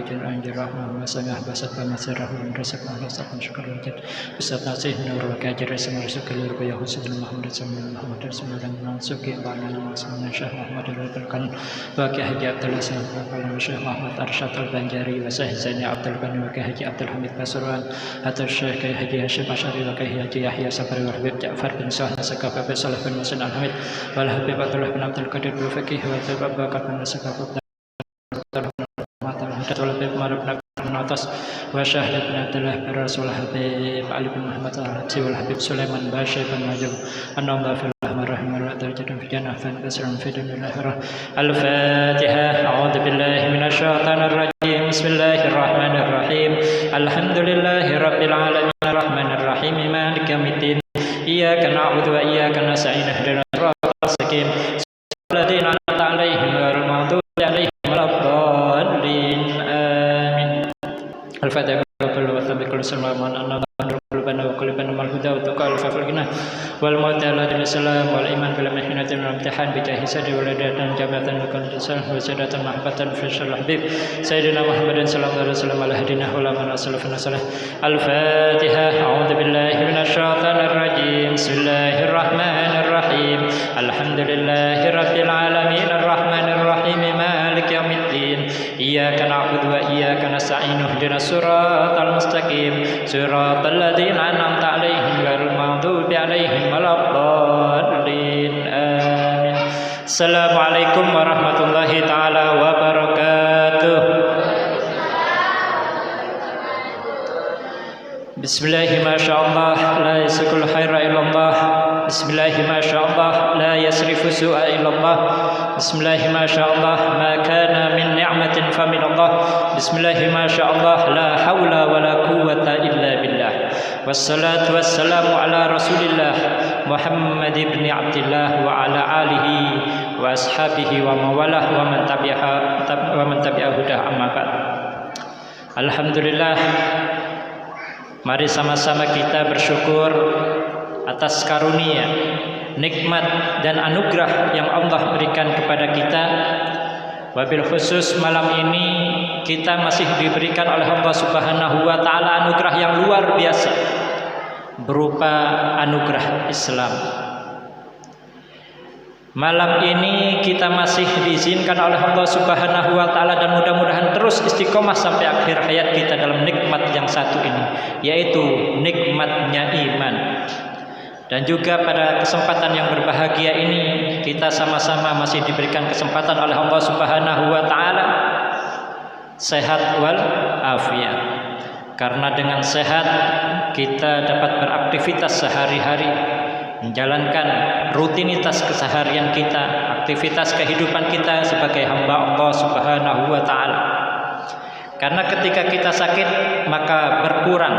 Jin Anjir Rahman Masangah Basat Pamasirah Rasak Rasak Syukur Wajid Ustaz Nasih Nur Kajir Semar Syukur Baya Husin Muhammad Sallallahu Muhammad Sallallahu Mansuki Ba'ana Maksudna Syekh Muhammad Al-Balkan Waqih Haji Abdullah Sallallahu Syekh Muhammad Arsyad Al-Banjari Wasah Zaini Abdul Bani Waqih Haji Abdul Hamid Pasuruan Hatta Syekh Haji Hashim Asyari Waqih Haji Yahya Sabri wa Habib Ja'far bin Sahna Sakaf Habib Salih bin Musin Al-Hamid wal Habib Abdullah bin Abdul Qadir bin Fakih wa Habib Bakar bin Sakaf Habib Maruf bin Atas wa Syahid bin Abdullah bin Rasul Habib Ali bin Muhammad Al-Habsi wal Habib Sulaiman Bashir bin Majum An-Namdha fil Rahman wa darajatan fi jannah fa asran fi dunyal akhirah Al-Fatihah A'udzu billahi minasyaitonir rajim Bismillahirrahmanirrahim Alhamdulillahi rabbil alamin arrahmanir rahim maliki yaumiddin Iyyaka na'budu wa iyyaka nasta'in ihdinas siratal mustaqim Alladzina an'amta 'alaihim ghairil maghdubi 'alaihim waladdallin amin Al-Fatihah wa tabiqul salaman anna qulubana wa qulubana mal huda wa tuqal fafilna wal mautal salam wal iman bil mahinatin wal imtihan bi jahi sadi waladatan jabatan wa qaddasan wa sadatan mahbatan fi syarh habib sayyidina Muhammadin sallallahu alaihi wasallam ala hadina wa la man asalafana salah Al-Fatihah a'udzu billahi minasyaitonir rajim Bismillahirrahmanirrahim Alhamdulillahi rabbil alamin arrahmanir rahim maliki yaumiddin Iyyaka na'budu wa iyyaka nasta'in ihdinas siratal mustaqim siratal ladzina an'amta 'alaihim ghairil maghdubi 'alaihim waladdallin amin Assalamualaikum warahmatullahi taala wabarakatuh Bismillahi masyaallah la yasqul khaira illallah Bismillahi masyaallah la yasrifu su'a illallah Bismillahi masyaallah ma kana min ni'matin fa min Allah Bismillahi masyaallah la haula wa la quwwata illa billah Wassalatu wassalamu ala Rasulillah Muhammad ibn Abdillah wa ala alihi wa ashabihi wa mawalah wa man tabi'ahu hudah amma ba'd Alhamdulillah mari sama-sama kita bersyukur atas karunia, nikmat dan anugerah yang Allah berikan kepada kita. Wabil khusus malam ini kita masih diberikan oleh Allah Subhanahu wa taala anugerah yang luar biasa berupa anugerah Islam. Malam ini kita masih diizinkan oleh Allah Subhanahu wa taala dan mudah-mudahan terus istiqomah sampai akhir hayat kita dalam nikmat yang satu ini, yaitu nikmatnya iman. Dan juga pada kesempatan yang berbahagia ini kita sama-sama masih diberikan kesempatan oleh Allah Subhanahu wa taala sehat wal afiat. Karena dengan sehat kita dapat beraktivitas sehari-hari, menjalankan rutinitas keseharian kita, aktivitas kehidupan kita sebagai hamba Allah Subhanahu wa taala. Karena ketika kita sakit maka berkurang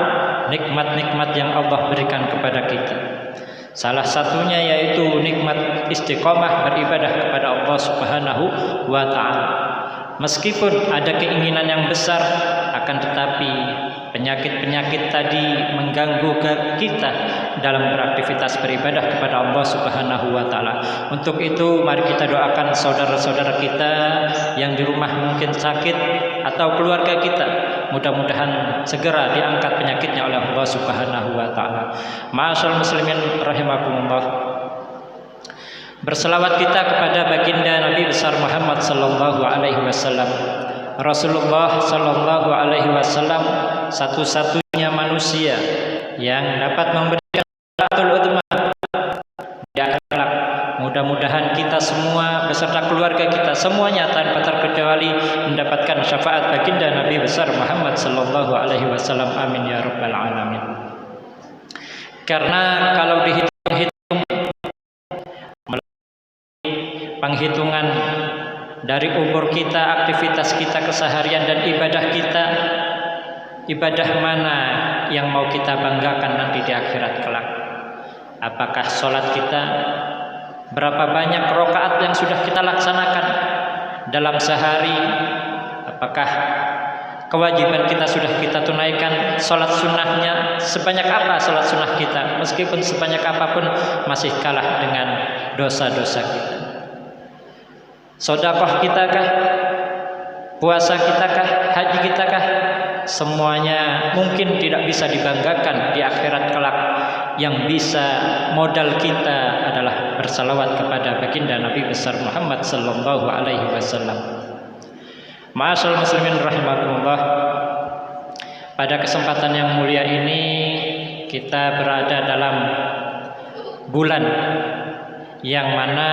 nikmat-nikmat yang Allah berikan kepada kita. Salah satunya yaitu nikmat istiqomah beribadah kepada Allah Subhanahu wa taala. Meskipun ada keinginan yang besar, akan tetapi penyakit-penyakit tadi mengganggu kita dalam beraktivitas beribadah kepada Allah Subhanahu wa taala. Untuk itu mari kita doakan saudara-saudara kita yang di rumah mungkin sakit atau keluarga kita, mudah-mudahan segera diangkat penyakitnya oleh Allah Subhanahu wa taala. Ma'asyiral muslimin rahimakumullah. Berselawat kita kepada baginda Nabi besar Muhammad sallallahu alaihi wasallam. Rasulullah sallallahu alaihi wasallam satu-satunya manusia yang dapat memberikan syafaatul udzma di akhirat. Mudah-mudahan kita semua beserta keluarga kita semuanya tanpa terkecuali mendapatkan syafaat baginda Nabi besar Muhammad sallallahu alaihi wasallam. Amin ya rabbal alamin. Karena kalau dihitung penghitungan dari umur kita, aktivitas kita keseharian dan ibadah kita, ibadah mana yang mau kita banggakan nanti di akhirat kelak? Apakah sholat kita? Berapa banyak rakaat yang sudah kita laksanakan dalam sehari? Apakah kewajiban kita sudah kita tunaikan? Sholat sunnahnya sebanyak apa sholat sunnah kita? Meskipun sebanyak apapun masih kalah dengan dosa-dosa kita. Sedekah kita kah? puasa kita kah, haji kita kah, semuanya mungkin tidak bisa dibanggakan di akhirat kelak. Yang bisa modal kita adalah bersalawat kepada baginda Nabi besar Muhammad sallallahu alaihi wasallam. Ma'asyiral muslimin rahimakumullah, pada kesempatan yang mulia ini kita berada dalam bulan yang mana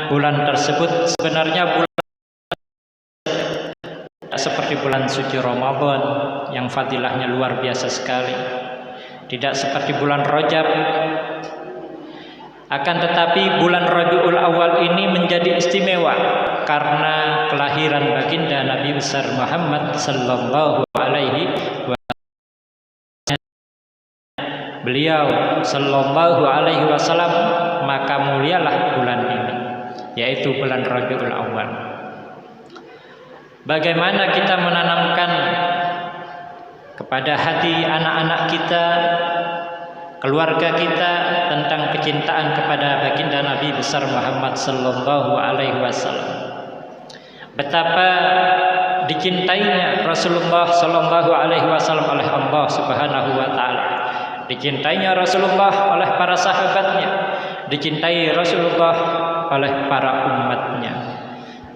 bulan tersebut sebenarnya bulan seperti bulan suci Ramadan yang fadilahnya luar biasa sekali, tidak seperti bulan Rajab. Akan tetapi bulan Rabiul Awal ini menjadi istimewa karena kelahiran baginda Nabi besar Muhammad sallallahu alaihi wasallam. Beliau sallallahu alaihi wasallam, maka mulialah bulan ini, yaitu bulan Rabiul Awal. Bagaimana kita menanamkan kepada hati anak-anak kita, keluarga kita tentang kecintaan kepada baginda Nabi besar Muhammad sallallahu alaihi wasallam. Betapa dicintainya Rasulullah sallallahu alaihi wasallam oleh Allah Subhanahu wa taala. Dicintainya Rasulullah oleh para sahabatnya, dicintai Rasulullah oleh para umatnya.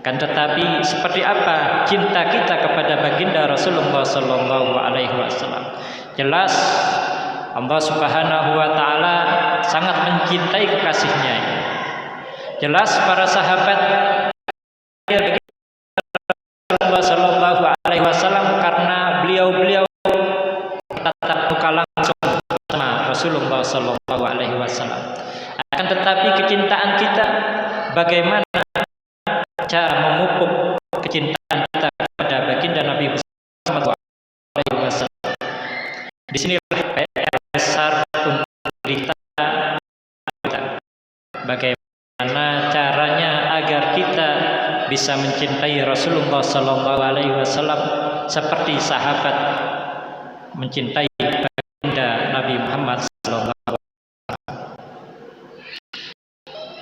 Kan tetapi seperti apa cinta kita kepada baginda Rasulullah sallallahu alaihi wasallam? Jelas Allah Subhanahu wa taala sangat mencintai kekasihnya. Jelas para sahabat Rasulullah sallallahu alaihi wasallam karena beliau tatap muka langsung sama Rasulullah sallallahu alaihi wasallam. Akan tetapi kecintaan kita, bagaimana cara memupuk kecintaan kita kepada baginda Nabi sallallahu alaihi wasallam? Di sini PR besar untuk kita, bagaimana caranya agar kita bisa mencintai Rasulullah sallallahu alaihi wasallam seperti sahabat mencintai baginda Nabi Muhammad sallallahu alaihi wasallam.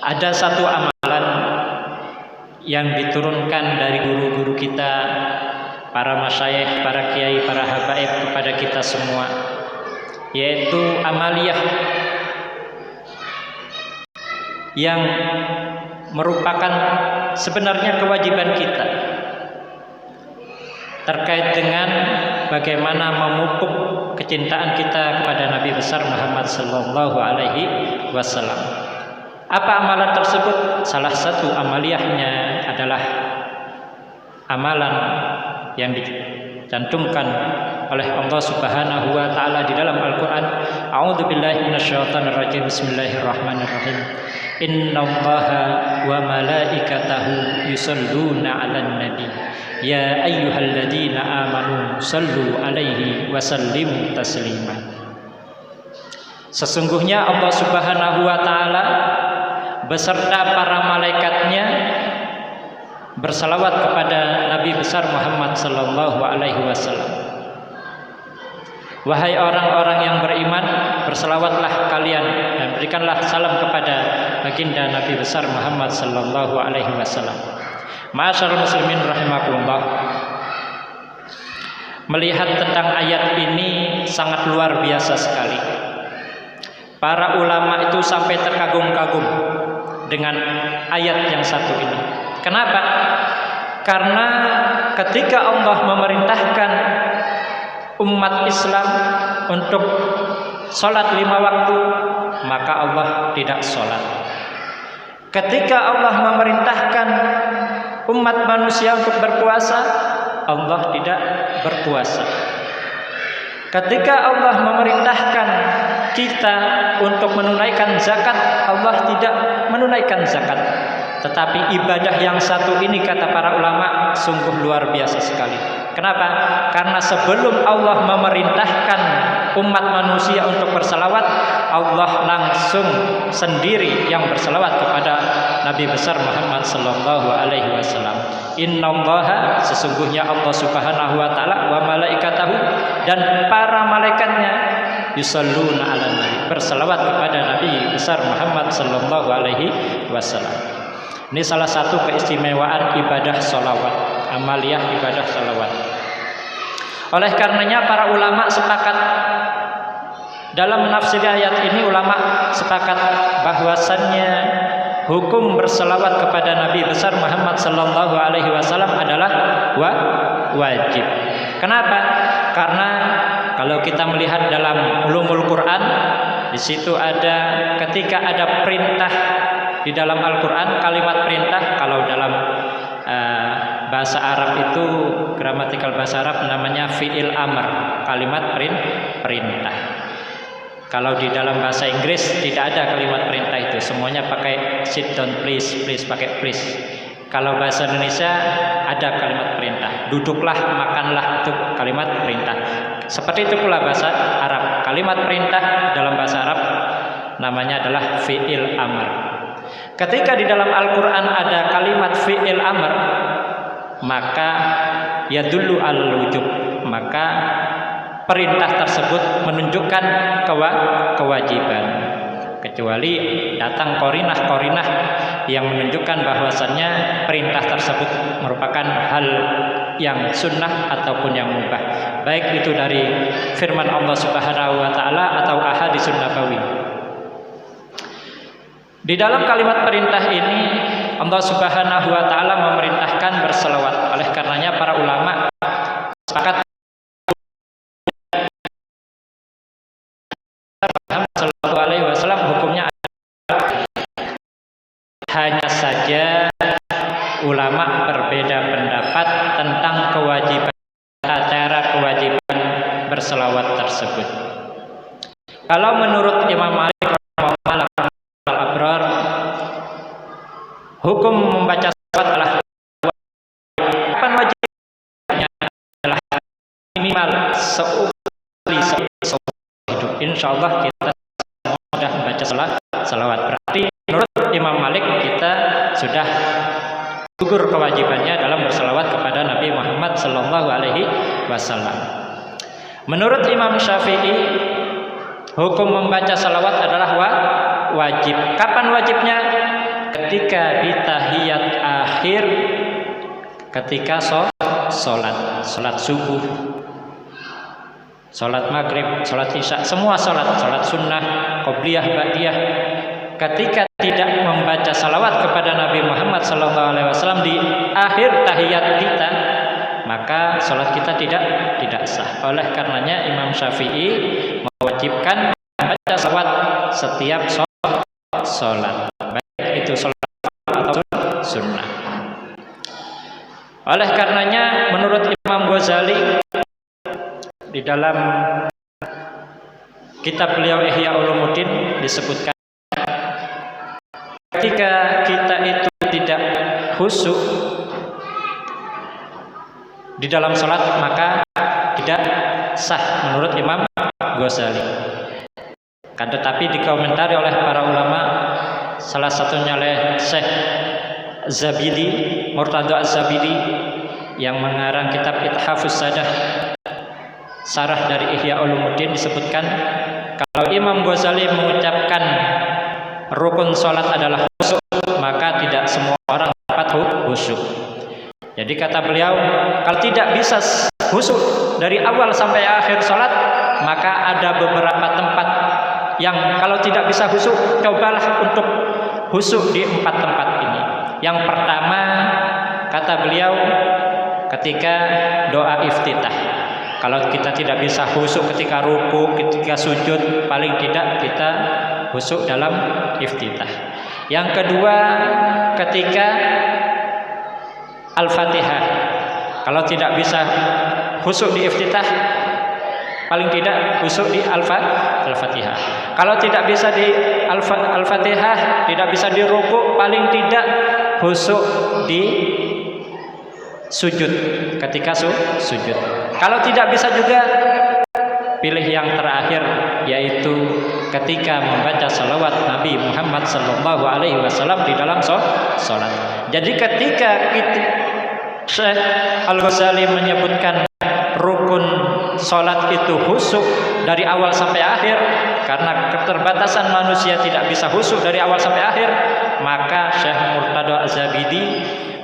Ada satu amalan yang diturunkan dari guru-guru kita, para masyayikh, para kiai, para habaib kepada kita semua, yaitu amaliyah yang merupakan sebenarnya kewajiban kita terkait dengan bagaimana memupuk kecintaan kita kepada Nabi besar Muhammad sallallahu alaihi wasallam. Apa amalan tersebut? Salah satu amaliyahnya adalah amalan yang dicantumkan oleh Allah Subhanahu wa taala di dalam Al-Qur'an. A'udzubillahi minasyaitonir rajim. Bismillahirrahmanirrahim. Innallaha wa malaikatahu yusholluna 'alan nabi. Ya ayyuhalladzina amanu shallu 'alaihi wa sallimu taslima. Sesungguhnya Allah Subhanahu wa taala beserta para malaikatnya bersalawat kepada Nabi besar Muhammad sallallahu alaihi wasallam. Wahai orang-orang yang beriman, bersalawatlah kalian dan berikanlah salam kepada baginda Nabi besar Muhammad sallallahu alaihi wasallam. Ma'asyiral muslimin rahimakumullah, melihat tentang ayat ini sangat luar biasa sekali. Para ulama itu sampai terkagum-kagum dengan ayat yang satu ini. Kenapa? Karena ketika Allah memerintahkan umat Islam untuk sholat 5 waktu, maka Allah tidak sholat. Ketika Allah memerintahkan umat manusia untuk berpuasa, Allah tidak berpuasa. Ketika Allah memerintahkan kita untuk menunaikan zakat, Allah tidak menunaikan zakat. Tetapi ibadah yang satu ini, kata para ulama, sungguh luar biasa sekali. Kenapa? Karena sebelum Allah memerintahkan umat manusia untuk bersalawat, Allah langsung sendiri yang bersalawat kepada Nabi besar Muhammad sallallahu alaihi wasallam. Innallaha, sesungguhnya Allah Subhanahu wa taala, wa malaikatahu, dan para malaikatnya, yusholluna 'alan nabi, bersalawat kepada Nabi besar Muhammad sallallahu alaihi wasallam. Ini salah satu keistimewaan ibadah sholawat amaliyah ibadah salawat. Oleh karenanya para ulama sepakat dalam menafsiri ayat ini, ulama sepakat bahwasannya hukum berselawat kepada Nabi besar Muhammad sallallahu alaihi wasallam adalah wajib. Kenapa? Karena kalau kita melihat dalam ulumul Quran, di situ ada ketika ada perintah di dalam Al-Quran, kalimat perintah, kalau dalam bahasa Arab itu gramatikal bahasa Arab namanya fi'il amr, kalimat perintah. Kalau di dalam bahasa Inggris tidak ada kalimat perintah itu, semuanya pakai sit down please, pakai please. Kalau bahasa Indonesia ada kalimat perintah, duduklah, makanlah, itu kalimat perintah. Seperti itu pula bahasa Arab, kalimat perintah dalam bahasa Arab namanya adalah fi'il amr. Ketika di dalam Al-Quran ada kalimat fi'il amr, maka yadullu al-wujub, maka perintah tersebut menunjukkan kewajiban, kecuali datang korinah yang menunjukkan bahwasannya perintah tersebut merupakan hal yang sunnah ataupun yang mubah, baik itu dari firman Allah Subhanahu wa taala atau ahaditsun nabawi. Di dalam kalimat perintah ini Allah Subhanahu wa taala memerintahkan berselawat. Oleh karenanya para ulama sepakat sallallahu alaihi wasallam hukumnya hanya saja ulama berbeda pendapat tentang cara kewajiban berselawat tersebut. Kalau menurut Imam Malik al-Abrar, hukum membaca selawat adalah kapan wajibnya adalah minimal sekali hidup. Insyaallah kita sudah membaca selawat. Berarti menurut Imam Malik kita sudah gugur kewajibannya dalam berselawat kepada Nabi Muhammad sallallahu alaihi wasallam. Menurut Imam Syafi'i, hukum membaca salawat adalah wajib. Kapan wajibnya? Ketika di tahiyat akhir, ketika sholat subuh, sholat maghrib, sholat isya, semua sholat sunnah, qobliyah, ba'diyah. Ketika tidak membaca salawat kepada Nabi Muhammad SAW di akhir tahiyat kita, maka sholat kita tidak sah. Oleh karenanya Imam Syafi'i mewajibkan membaca salawat setiap sholat, baik itu sholat atau sunnah. Oleh karenanya menurut Imam Ghazali di dalam kitab beliau Ihya Ulumuddin disebutkan, ketika kita itu tidak khusyuk di dalam sholat maka tidak sah menurut Imam Ghazali. Tetapi dikomentari oleh para ulama, salah satunya oleh Syekh Zabidi, Murtada Az-Zabidi yang mengarang kitab Ithafus Sadah, sarah dari Ihya Ulumuddin, disebutkan kalau Imam Ghazali mengucapkan rukun sholat adalah khusyuk, maka tidak semua orang dapat khusyuk. Jadi kata beliau, kalau tidak bisa khusyuk dari awal sampai akhir sholat, maka ada beberapa tempat yang kalau tidak bisa khusyuk, cobalah untuk khusyuk di 4 tempat ini. Yang pertama, kata beliau, ketika doa iftitah. Kalau kita tidak bisa khusyuk ketika ruku, ketika sujud, paling tidak kita khusyuk dalam iftitah. Yang kedua, ketika Al-Fatihah. Kalau tidak bisa khusyuk di iftitah, paling tidak khusyuk di Al-Fatihah. Kalau tidak bisa di Al-Fatihah, tidak bisa di ruku, paling tidak khusyuk di sujud, ketika sujud. Kalau tidak bisa juga, pilih yang terakhir, yaitu ketika membaca salawat Nabi Muhammad SAW di dalam sholat. Jadi ketika Syekh Al-Ghazali menyebutkan rukun sholat itu khusyuk dari awal sampai akhir, karena keterbatasan manusia tidak bisa khusyuk dari awal sampai akhir, maka Syekh Murtada Az-Zabidi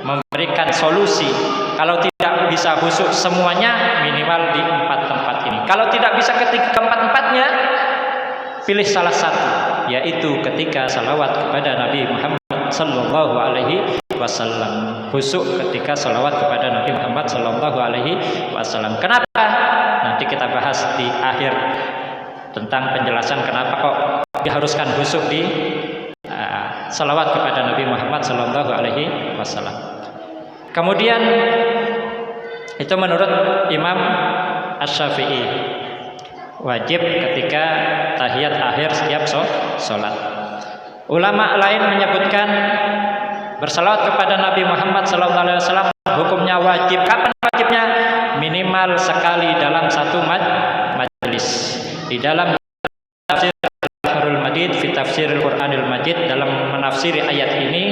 memberi memberikan solusi. Kalau tidak bisa khusyuk semuanya, minimal di 4 tempat ini. Kalau tidak bisa keempat-empatnya, pilih salah satu, yaitu ketika salawat kepada Nabi Muhammad sallallahu alaihi wasallam. Khusyuk ketika salawat kepada Nabi Muhammad sallallahu alaihi wasallam. Kenapa? Nanti kita bahas di akhir tentang penjelasan kenapa kok diharuskan khusyuk di salawat kepada Nabi Muhammad sallallahu alaihi wasallam. Kemudian itu menurut Imam Asy-Syafi'i, wajib ketika tahiyat akhir setiap sholat. Ulama lain menyebutkan bersalawat kepada Nabi Muhammad SAW hukumnya wajib. Kapan wajibnya? Minimal sekali dalam satu majelis. Di dalam tafsir Al-Bahrul Madid fi tafsiril Qur'anil Majid, dalam menafsiri ayat ini,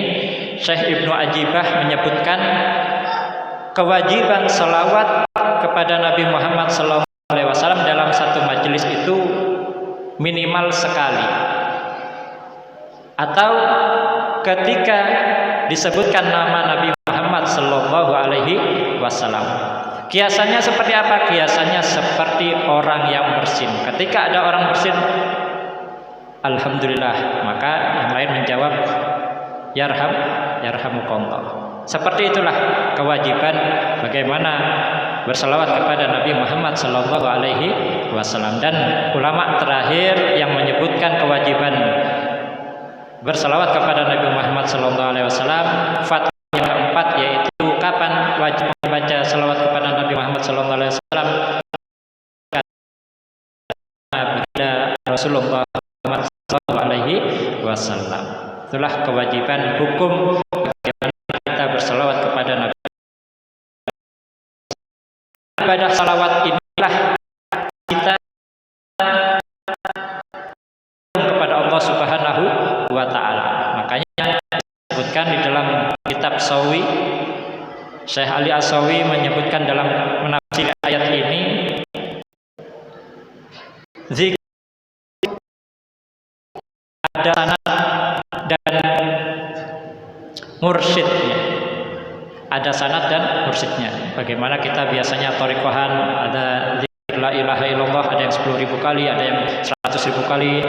Syekh Ibnu Ajibah menyebutkan kewajiban salawat kepada Nabi Muhammad SAW dalam satu majelis itu minimal sekali, atau ketika disebutkan nama Nabi Muhammad Sallallahu Alaihi Wasallam. Kiasannya seperti apa? Kiasannya seperti orang yang bersin. Ketika ada orang bersin, alhamdulillah, maka yang lain menjawab yarhamukallah. Seperti itulah kewajiban bagaimana bersalawat kepada Nabi Muhammad Sallallahu Alaihi Wasallam. Dan ulama terakhir yang menyebutkan kewajiban bersalawat kepada Nabi Muhammad Sallallahu Alaihi Wasallam, fatwa yang keempat, yaitu kapan wajib membaca salawat kepada Nabi Muhammad Sallallahu Alaihi Wasallam? Bila Rasulullah Muhammad Sallallahu Alaihi Wasallam. Itulah kewajiban hukum bagaimana kita bersalawat kepada Nabi. Ibadah salawat inilah kita kepada Allah Subhanahu wa ta'ala. Makanya disebutkan di dalam kitab Sawi, Syekh Ali As-Sawi menyebutkan dalam menafsir ayat ini, zikir ada sanad dan mursyidnya. Ada sanad dan mursyidnya. Bagaimana kita biasanya thariqahan, ada zikir la ilaha illallah, ada yang 10.000 kali, ada yang 100.000 kali,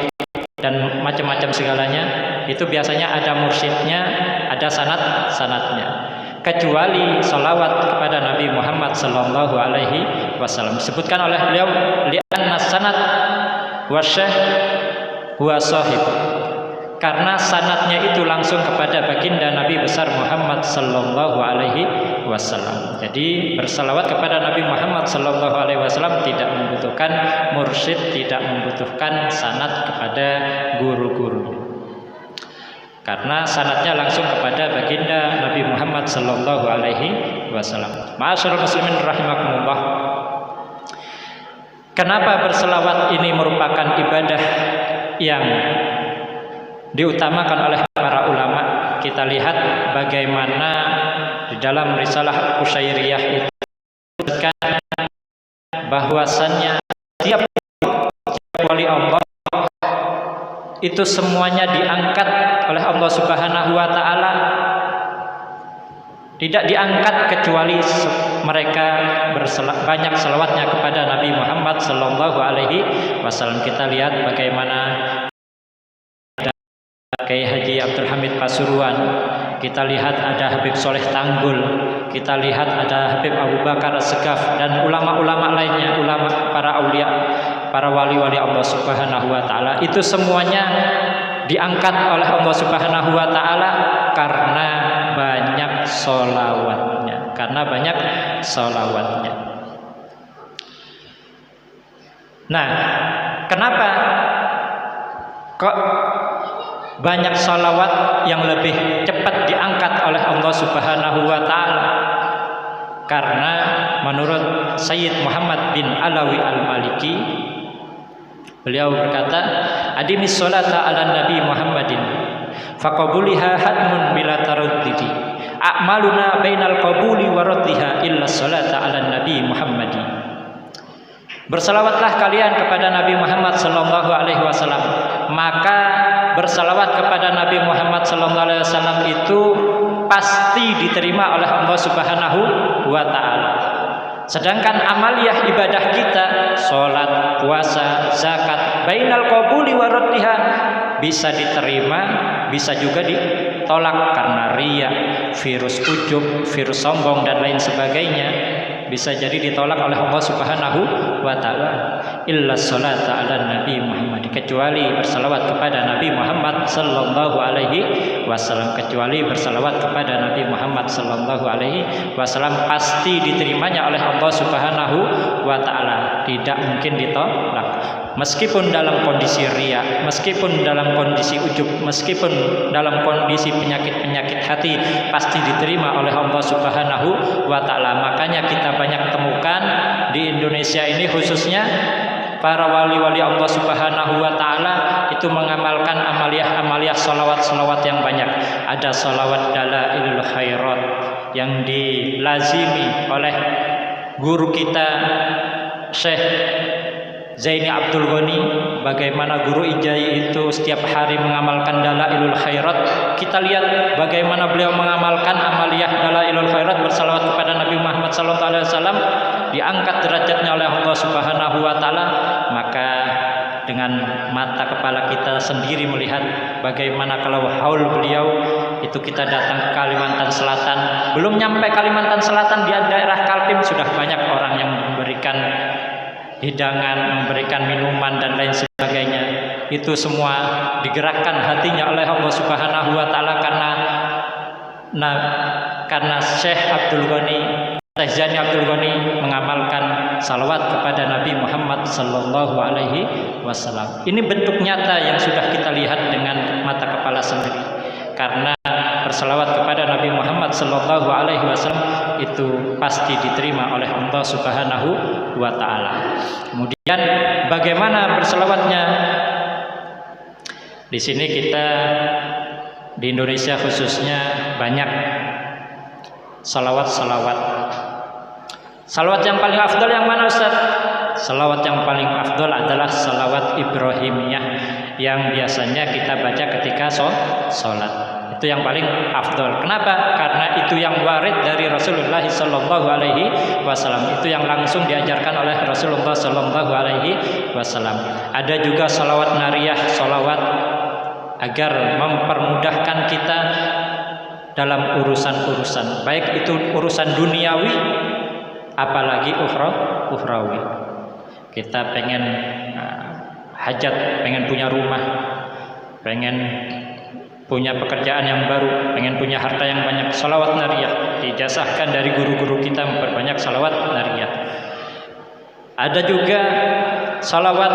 dan macam-macam segalanya. Itu biasanya ada mursyidnya, ada sanadnya. Kecuali salawat kepada Nabi Muhammad Sallallahu Alaihi Wasallam, disebutkan oleh beliau, li'anna sanad wa syekh huwa sahib, karena sanadnya itu langsung kepada baginda Nabi besar Muhammad Sallallahu Alaihi Wasallam. Jadi bersalawat kepada Nabi Muhammad Sallallahu Alaihi Wasallam tidak membutuhkan mursyid, tidak membutuhkan sanad kepada guru-guru, karena sanadnya langsung kepada baginda Nabi Muhammad Sallallahu Alaihi Wasallam. Ma'asyiral muslimin rahimakumullah. Kenapa berselawat ini merupakan ibadah yang diutamakan oleh para ulama? Kita lihat bagaimana di dalam risalah Qusyairiyah itu disebutkan bahwasannya setiap wali Allah itu semuanya diangkat oleh Allah Subhanahu wa ta'ala. Tidak diangkat kecuali mereka banyak selawatnya kepada Nabi Muhammad Sallallahu Alaihi Wasallam. Kita lihat bagaimana Kiai Haji Abdul Hamid Pasuruan, kita lihat ada Habib Soleh Tanggul, kita lihat ada Habib Abu Bakar As-Segaf, dan ulama-ulama lainnya, ulama para aulia, para wali-wali Allah Subhanahu wa ta'ala. Itu semuanya diangkat oleh Allah Subhanahu wa ta'ala karena banyak sholawatnya, Nah, kenapa kok banyak sholawat yang lebih cepat diangkat oleh Allah Subhanahu wa ta'ala? Karena menurut Sayyid Muhammad bin Alawi Al-Maliki, beliau berkata, adimis sholata ala Nabi Muhammadin faqabuliha hadmun bila taraddudi, a'maluna bainal qabuli wa raddiha illa sholata ala Nabi Muhammadin. Bersalawatlah kalian kepada Nabi Muhammad Sallallahu Alaihi Wasallam, maka bersalawat kepada Nabi Muhammad Sallallahu Alaihi Wasallam itu pasti diterima oleh Allah Subhanahu wa ta'ala. Sedangkan amaliyah ibadah kita, sholat, puasa, zakat, bainal qabuli wa raddiha, bisa diterima, bisa juga ditolak karena riya, virus ujub, virus sombong dan lain sebagainya. Bisa jadi ditolak oleh Allah Subhanahu wa ta'ala. Illa sholata ala Nabi Muhammad, kecuali bersalawat kepada Nabi Muhammad sallallahu alaihi wasallam, kecuali bersalawat kepada Nabi Muhammad sallallahu alaihi wasallam pasti diterimanya oleh Allah Subhanahu wa ta'ala, tidak mungkin ditolak. Meskipun dalam kondisi riya, meskipun dalam kondisi ujub, meskipun dalam kondisi penyakit-penyakit hati, pasti diterima oleh Allah Subhanahu wa ta'ala. Makanya kita banyak temukan di Indonesia ini khususnya para wali-wali Allah Subhanahu wa ta'ala itu mengamalkan amaliyah salawat yang banyak. Ada salawat dalailul khairat yang dilazimi oleh guru kita Syekh Zaini Abdul Ghani. Bagaimana guru Ijai itu setiap hari mengamalkan dalailul khairat. Kita lihat bagaimana beliau mengamalkan amaliyah dalailul khairat, bersalawat kepada Nabi Muhammad SAW, diangkat derajatnya oleh Allah Subhanahu wa ta'ala. Maka dengan mata kepala kita sendiri melihat bagaimana kalau haul beliau itu, kita datang ke Kalimantan Selatan, belum nyampe Kalimantan Selatan, di daerah Kaltim sudah banyak orang yang memberikan hidangan, memberikan minuman dan lain sebagainya. Itu semua digerakkan hatinya oleh Allah Subhanahu wa ta'ala karena Syekh Abdul Ghani, Syekh Zaini Abdul Ghani mengamalkan salawat kepada Nabi Muhammad sallallahu alaihi wasallam. Ini bentuk nyata yang sudah kita lihat dengan mata kepala sendiri. Karena bersalawat kepada Nabi Muhammad sallallahu alaihi wasallam itu pasti diterima oleh Allah Subhanahu wa ta'ala. Kemudian bagaimana bersalawatnya? Di sini kita di Indonesia khususnya banyak salawat. Salawat yang paling afdal yang mana, Ustaz? Salawat yang paling afdal adalah salawat Ibrahimiyah yang biasanya kita baca ketika sholat. Itu yang paling afdal. Kenapa? Karena itu yang warid dari Rasulullah sallallahu alaihi wasallam. Itu yang langsung diajarkan oleh Rasulullah sallallahu alaihi wasallam. Ada juga salawat nariyah, salawat agar mempermudahkan kita dalam urusan-urusan, baik itu urusan duniawi apalagi ukhrawi. Kita pengen hajat, pengen punya rumah, pengen punya pekerjaan yang baru, pengen punya harta yang banyak, salawat nariyah dijasahkan dari guru-guru kita, memperbanyak salawat nariyah. Ada juga salawat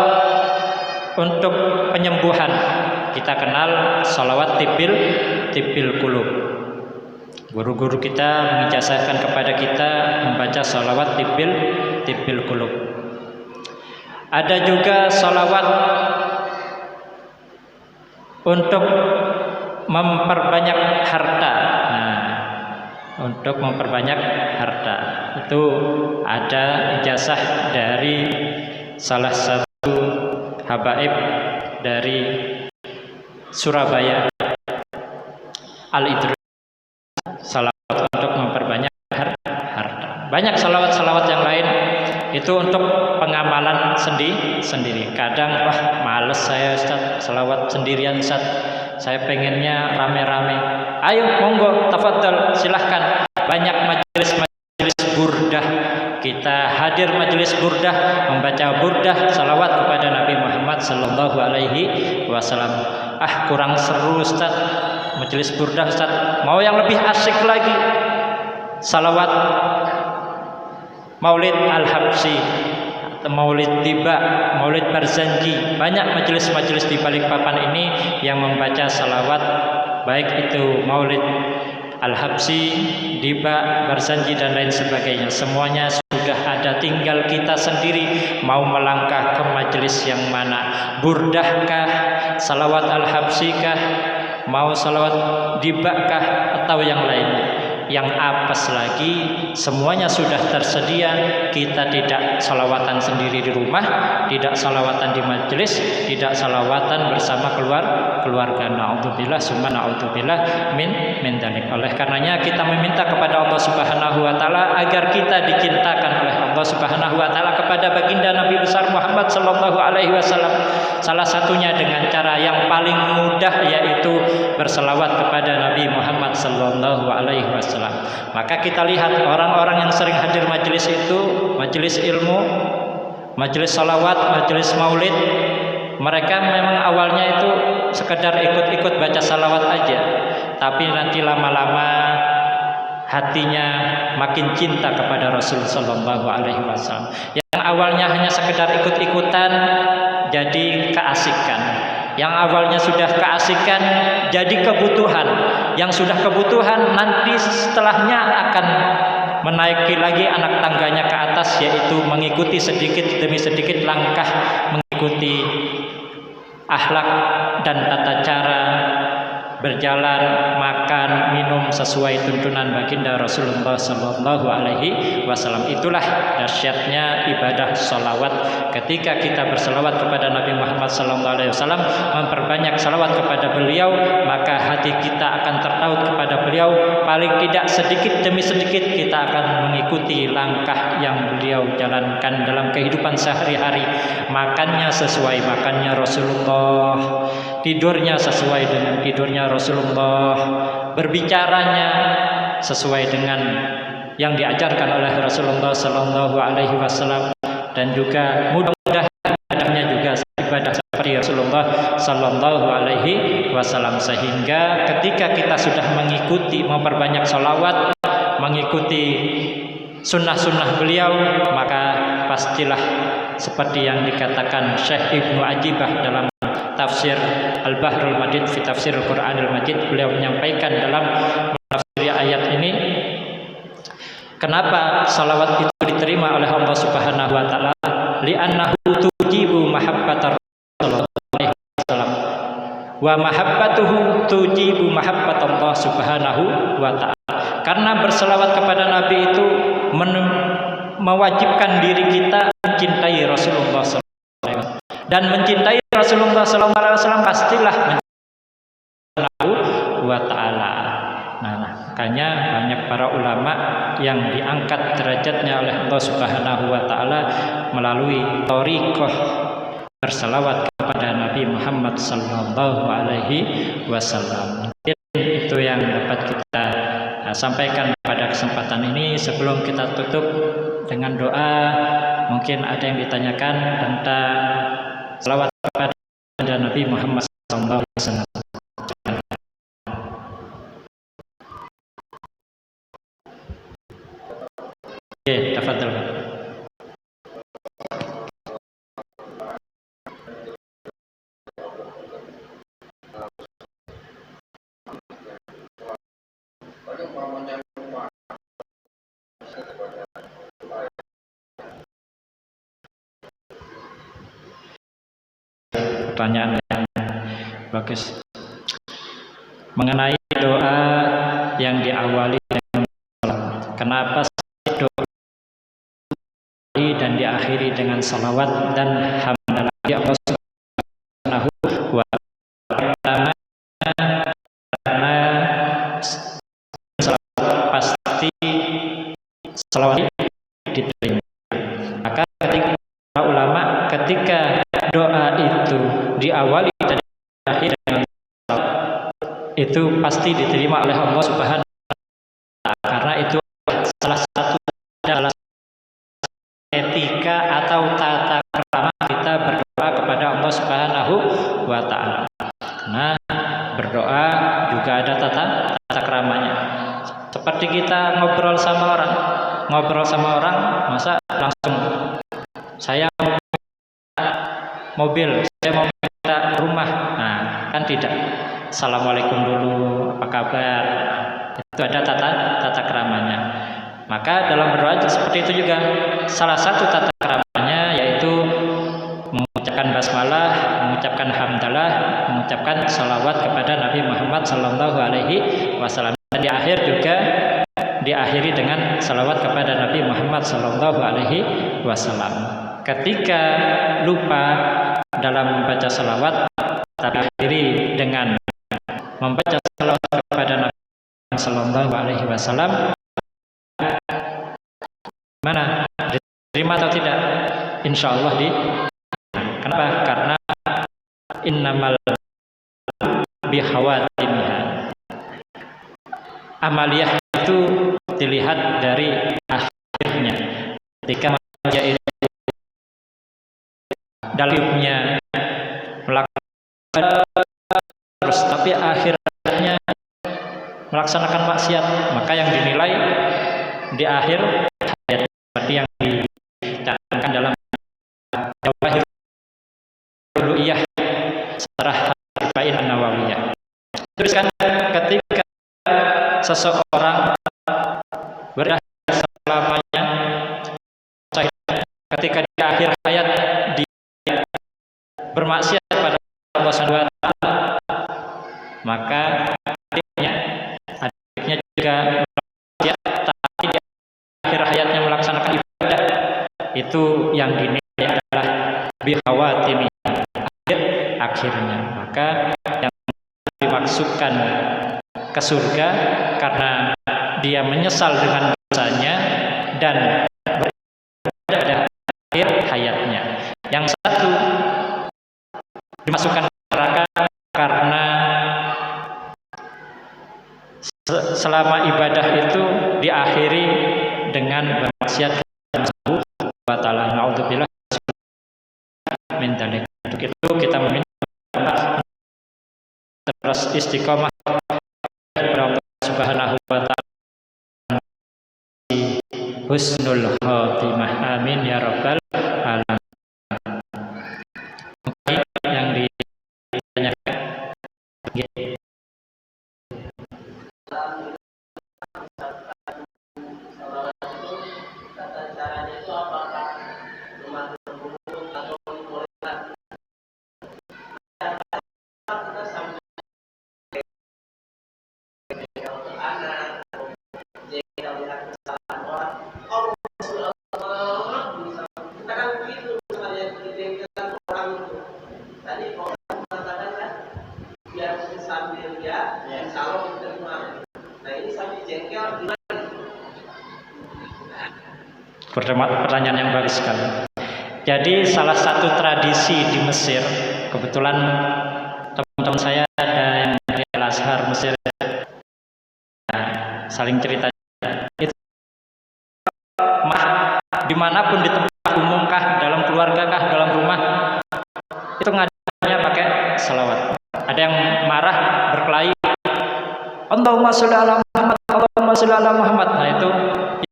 untuk penyembuhan. Kita kenal salawat tibil qulub. Guru-guru kita mengijazahkan kepada kita membaca salawat tibil qulub. Ada juga salawat untuk memperbanyak harta. Nah, untuk memperbanyak harta itu ada ijazah dari salah satu habaib dari Surabaya, Al-Idris, salawat untuk memperbanyak harta. Banyak salawat-salawat yang lain itu untuk pengamalan sendiri. Kadang males saya, Ustaz, salawat sendirian, Ustaz. Saya pengennya rame-rame. Ayo monggo, tafadhol, silahkan. Banyak majelis burdah. Kita hadir majelis burdah, membaca burdah, salawat kepada Nabi Muhammad sallallahu alaihi wasallam. Kurang seru, Ustaz, majelis burdah, Ustaz. Mau yang lebih asik lagi, salawat Maulid Al-Habsyi, Maulid Tiba, Maulid Barzanji. Banyak majelis-majelis di Balikpapan ini yang membaca salawat, baik itu Maulid Al-Habsyi, Tiba, Barzanji dan lain sebagainya. Semuanya sudah ada, tinggal kita sendiri mau melangkah ke majelis yang mana. Burdahkah, salawat Al-Habsyi kah, mau salawat Tiba kah, atau yang lainnya. yang apes lagi, semuanya sudah tersedia. Kita tidak salawatan sendiri di rumah, tidak salawatan di majelis, tidak salawatan bersama keluarga. Na'udzubillah summa na'udzubillah min dzalik. Oleh karenanya kita meminta kepada Allah Subhanahu wa taala agar kita dicintakan oleh Allah Subhanahu wa taala kepada baginda Nabi besar Muhammad sallallahu alaihi wasallam. Salah satunya dengan cara yang paling mudah, yaitu berselawat kepada Nabi Muhammad sallallahu alaihi wasallam. Maka kita lihat orang-orang yang sering hadir majelis itu, majelis ilmu, majelis salawat, majelis maulid, mereka memang awalnya itu sekedar ikut-ikut baca salawat aja, tapi nanti lama-lama hatinya makin cinta kepada Rasul sallallahu alaihi wasallam. Yang awalnya hanya sekedar ikut-ikutan jadi keasikan. Yang awalnya sudah keasikan jadi kebutuhan. Yang sudah kebutuhan nanti setelahnya akan menaiki lagi anak tangganya ke atas, yaitu mengikuti sedikit demi sedikit langkah, mengikuti akhlak dan tata cara berjalan, makan, minum sesuai tuntunan baginda Rasulullah sallallahu alaihi wasallam. Itulah dahsyatnya ibadah salawat. Ketika kita berselawat kepada Nabi Muhammad sallallahu alaihi wasallam, memperbanyak salawat kepada beliau, maka hati kita akan tertaut kepada beliau. Paling tidak sedikit demi sedikit kita akan mengikuti langkah yang beliau jalankan dalam kehidupan sehari-hari. Makannya sesuai makannya Rasulullah, tidurnya sesuai dengan tidurnya Rasulullah, berbicaranya sesuai dengan yang diajarkan oleh Rasulullah sallallahu alaihi wasallam, dan juga mudah-mudahan ibadahnya juga ibadah seperti Rasulullah sallallahu alaihi wasallam, sehingga ketika kita sudah mengikuti, memperbanyak salawat, mengikuti sunnah-sunnah beliau, maka pastilah seperti yang dikatakan Syekh Ibnu Ajibah dalam tafsir Al-Bahrul Madid fi tafsir Al-Qur'anil Majid. Beliau menyampaikan dalam menafsir ayat ini, kenapa salawat itu diterima oleh Allah Subhanahu wa taala? Li'annahu tujibu mahabbatar Rasulullah alaihi wasallam wa mahabbatuhu tujibu mahabbatallah Subhanahu wa taala. Karena berselawat kepada Nabi itu mewajibkan diri kita mencintai Rasulullah sallallahu alaihi wasallam, dan mencintai Rasulullah sallallahu alaihi wasallam pastilah mencintai wa taala. Nah, makanya banyak para ulama yang diangkat derajatnya oleh Allah Subhanahu wa taala melalui thariqah berselawat kepada Nabi Muhammad sallallahu alaihi wasallam. Itu yang dapat kita sampaikan pada kesempatan ini. Sebelum kita tutup dengan doa, mungkin ada yang ditanyakan tentang selawat kepada Nabi Muhammad sallallahu alaihi wasallam. Oke, tafadhol. Pertanyaan yang bagus mengenai doa yang diawali dengan salawat. Kenapa doa dan diakhiri dengan salawat dan hamdalah Allah Subhanahu wa taala? Karena salawat pasti salawat diterima. Maka ketika para ulama ketika doa itu diawali dan diakhiri dengan salawat, itu pasti diterima oleh Allah Subhanahu wa taala, karena itu salah satu adalah etika atau tata krama kita berdoa kepada Allah Subhanahu wa taala. Nah, berdoa juga ada tata kramanya. Seperti kita ngobrol sama orang, masa langsung saya mau mobil, saya mau minta rumah. Nah, kan tidak. Assalamualaikum dulu, apa kabar? Itu ada tata kramanya. Maka dalam berdoa seperti itu juga salah satu tata kramanya, yaitu mengucapkan basmalah, mengucapkan hamdalah, mengucapkan salawat kepada Nabi Muhammad sallallahu alaihi wasallam. Dan di akhir juga salawat kepada Nabi Muhammad sallallahu alaihi wasallam. Ketika lupa dalam membaca salawat, tapi akhiri dengan membaca salawat kepada Nabi Muhammad sallallahu alaihi wasallam, mana diterima atau tidak? Insya Allah di. Kenapa? Karena innamal bihawatimha. Amaliyah itu dilihat dari akhirnya. Ketika manusia itu dalamnya melakukan terus, tapi akhirnya melaksanakan maksiat, maka yang dinilai di akhir hayat seperti yang dicantumkan dalam Jawahir Uluiyah Syarah Arba'in An-Nawawiyah. Teruskan, ketika seseorang berada selamanya, ketika di akhir hayat dia bermaksiat pada Allah Subhanahu wa taala, maka adiknya juga tapi di akhir hayatnya melaksanakan ibadah, itu yang dinilai adalah bihawatimi, akhirnya. Maka yang dimaksudkan ke surga karena dia menyesal dengan dosanya dan berada di akhir hayatnya. Yang satu dimasukkan ke neraka karena selama ibadah itu diakhiri dengan bermaksiat kepada Allah Subhanahu wa taala. Naudzubillah min dzalik. Untuk itu kita meminta terus istiqomah kepada Allah Subhanahu wa taala, husnul khotimah, amin ya rabbal alamin. Yang ditanyakan pertanyaan yang bagus sekali. Jadi salah satu tradisi di Mesir, kebetulan teman-teman saya ada yang dari Al-Azhar Mesir, saling cerita itu, dimanapun di tempat umum kah, dalam keluarga kah, dalam rumah, itu ngadainnya pakai salawat. Ada yang marah berkelahi, Allahumma sholli ala Muhammad, Allahumma sholli ala Muhammad. Nah itu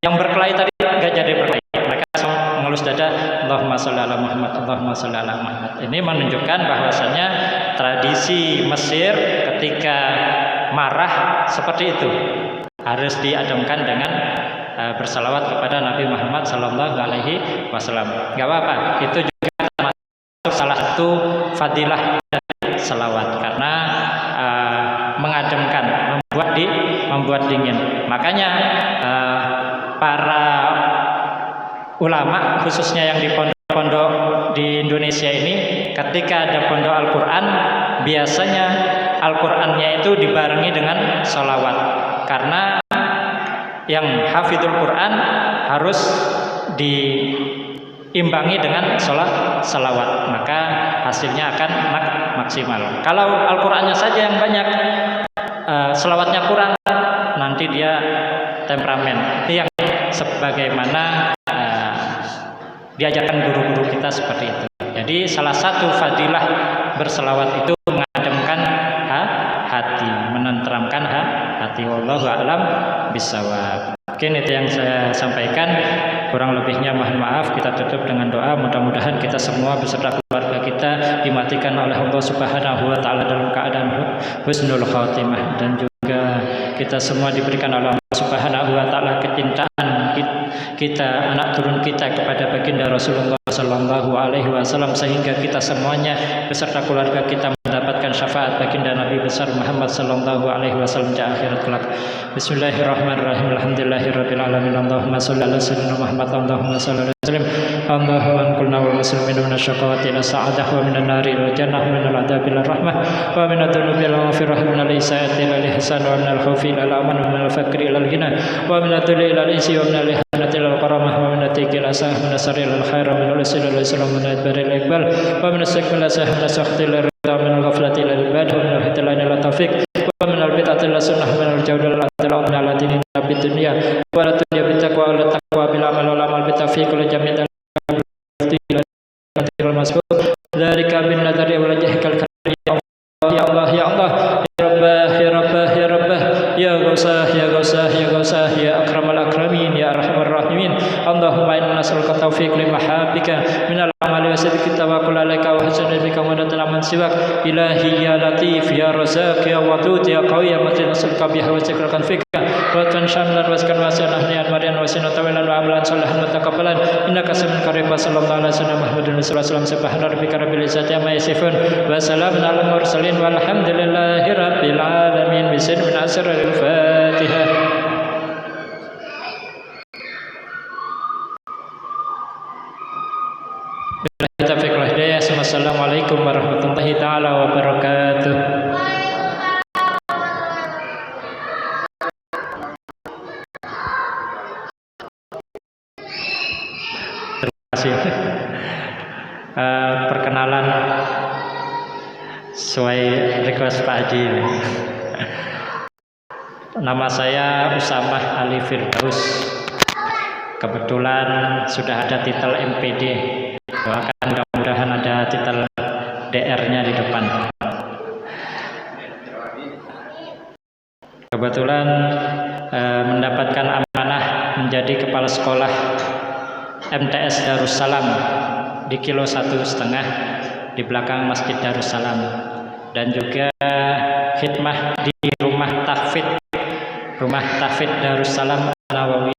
yang berkelahi tadi nggak jadi berkelahi, mereka mengelus dada, Allahumma sholli ala Muhammad, Allahumma sholli ala Muhammad. Ini menunjukkan bahwasanya tradisi Mesir ketika marah seperti itu harus diadamkan dengan bersalawat kepada Nabi Muhammad Sallallahu Alaihi Wasallam. Gak apa-apa, itu juga termasuk salah satu fadilah dari salawat karena mengademkan, membuat dingin. Makanya para ulama khususnya yang di pondok-pondok di Indonesia ini, ketika ada pondok Al-Quran, biasanya Al-Qurannya itu dibarengi dengan salawat, karena yang hafidul Quran harus diimbangi dengan salawat, maka hasilnya akan maksimal. Kalau Al-Qurannya saja yang banyak, salawatnya kurang, nanti dia temperamen. Itu yang sebagaimana diajarkan guru-guru kita seperti itu. Jadi salah satu fadilah berselawat itu mengademkan hati, menenteramkan hati. Wallahu a'lam bishawab. Mungkin itu yang saya sampaikan. Kurang lebihnya mohon maaf. Kita tutup dengan doa. Mudah-mudahan kita semua beserta keluarga kita dimatikan oleh Allah Subhanahu wa taala dalam keadaan husnul khotimah, dan juga kita semua diberikan oleh Allah Subhanahu wa taala kecintaan kita, anak turun kita kepada baginda Rasulullah sallallahu alaihi wasallam, sehingga kita semuanya beserta keluarga kita mendapatkan syafaat baginda Nabi besar Muhammad sallallahu alaihi wasallam di akhirat kelak. Bismillahirrahmanirrahim. Alhamdulillahirabbil alamin. Allahumma shalli ala sayyidina Muhammad. Allahumma shalli ala sayyidina Allahumma anqilna wal muslimin min asyaqawati ila sa'adah wa minan nari ila jannah wa minal adabi ila rahmah wa minad dunubi ila maghfirah wa minal isaati ila ihsan wa minal khaufi ila aman wa minal fakri ila ghina wa minad dhulli ila insi wa minal ihanati ila karamah wa minat tiki ila sah wa nasari ila khair wa minal usri ila islam wa minal adbari ila iqbal wa minal sakmi ila sah wa nasakhti ila rida wa minal ghaflati ila ibad wa minal hitilani ila taufiq wa minal bid'ati ila sunnah wa minal jawdi ila atila wa minal adini bid dunya wa la dunya bit taqwa wa la taqwa bil amal wal amal bit tawfiq wal jami' dzalika bin nadari wal jahkal karim. Ya Allah ya Allah ya Rabbah ya Rabbah ya Rabbah ya Ghausah ya Ghausah ya Ghausah ya akramal akramin ya arhamar rahimin. Allahumma inna nas'aluka taufiq li mahabbika minal amali wa sidqi tawakkul alaika wa husni bika wa natalaman siwak ilahi ya latif ya razaq ya wadud ya qawi ya matin nas'aluka biha wa zikraka fika wa tanshamlan waskan wasanah niat marian wasina tawilan wa amalan salihan mutakabbalan innaka samil karim. Sallallahu alaihi wasallam Muhammadun sallallahu alaihi subhana rabbika rabbil izzati amma yasifun wa salamun alal mursalin walhamdulillahi rabbil alamin. Bismillahir rahmanir Fatihah. Assalamualaikum warahmatullahi taala wabarakatuh. Terima kasih. Perkenalan sesuai request Pak Haji. Nama saya Usamah Ali Firdaus. Kebetulan sudah ada titel MPD. Doakan mudah-mudahan ada titel DR-nya di depan. Kebetulan mendapatkan amanah menjadi kepala sekolah MTS Darussalam di kilo 1,5 di belakang Masjid Darussalam, dan juga khidmah di Rumah Tahfidz Darussalam Nawawi